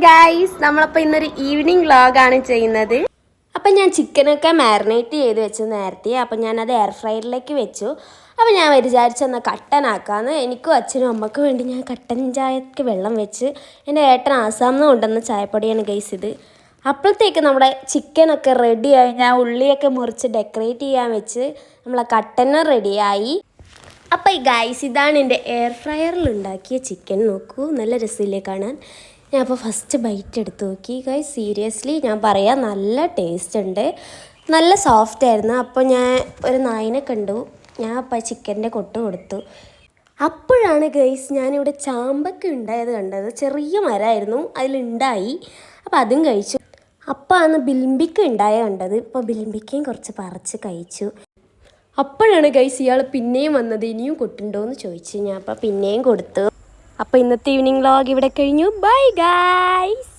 Guys, നമ്മളപ്പോൾ ഇന്നൊരു evening വ്ളോഗാണ് ചെയ്യുന്നത്. അപ്പം ഞാൻ ചിക്കനൊക്കെ മാരിനേറ്റ് ചെയ്ത് വെച്ചു നേരത്തെ. അപ്പം ഞാനത് എയർ ഫ്രയറിലേക്ക് വെച്ചു. അപ്പം ഞാൻ വിചാരിച്ചെന്നാൽ കട്ടനാക്കാമെന്ന്. എനിക്കും അച്ഛനും അമ്മയ്ക്കും വേണ്ടി ഞാൻ കട്ടൻ ചായക്ക് വെള്ളം വെച്ച്. എൻ്റെ ഏട്ടൻ ആസാമിൽ നിന്ന് കൊണ്ടുവന്ന ചായപ്പൊടിയാണ് ഗൈസ് ഇത്. അപ്പോഴത്തേക്ക് നമ്മുടെ ചിക്കനൊക്കെ റെഡിയായി. ഞാൻ ഉള്ളിയൊക്കെ മുറിച്ച് ഡെക്കറേറ്റ് ചെയ്യാൻ വെച്ച് നമ്മളെ കട്ടനും റെഡിയായി. അപ്പോൾ ഈ ഗൈസ്, ഇതാണ് എൻ്റെ എയർ ഫ്രയറിൽ ഉണ്ടാക്കിയ ചിക്കൻ. നോക്കൂ, നല്ല രസമില്ലേ കാണാൻ. ഞാൻ അപ്പോൾ ഫസ്റ്റ് ബൈറ്റ് എടുത്ത് നോക്കി ഗൈസ്. സീരിയസ്ലി ഞാൻ പറയാം, നല്ല ടേസ്റ്റ് ഉണ്ട്, നല്ല സോഫ്റ്റ് ആയിരുന്നു. അപ്പോൾ ഞാൻ ഒരു നായിനെ കണ്ടു. ഞാൻ അപ്പോൾ ചിക്കൻ്റെ കൊട്ട് കൊടുത്തു. അപ്പോഴാണ് ഗൈസ് ഞാനിവിടെ ചാമ്പക്ക ഉണ്ടായത് കണ്ടത്. ചെറിയ മരമായിരുന്നു, അതിലുണ്ടായി. അപ്പോൾ അതും കഴിച്ചു. അപ്പോൾ ആണ് ബിലിമ്പിക്ക ഉണ്ടായ കണ്ടത്. ഇപ്പോൾ ബിലിമ്പിക്കയും കുറച്ച് പറിച്ച് കഴിച്ചു. അപ്പോഴാണ് ഗൈസ് ഇയാൾ പിന്നെയും വന്നത്. ഇനിയും കൊട്ടുണ്ടോ എന്ന് ചോദിച്ചു. ഞാൻ അപ്പോൾ പിന്നെയും കൊടുത്തു. അപ്പോൾ ഇന്നത്തെ ഈവനിങ് വ്ളോഗ് ഇവിടെ കഴിഞ്ഞു. Bye guys.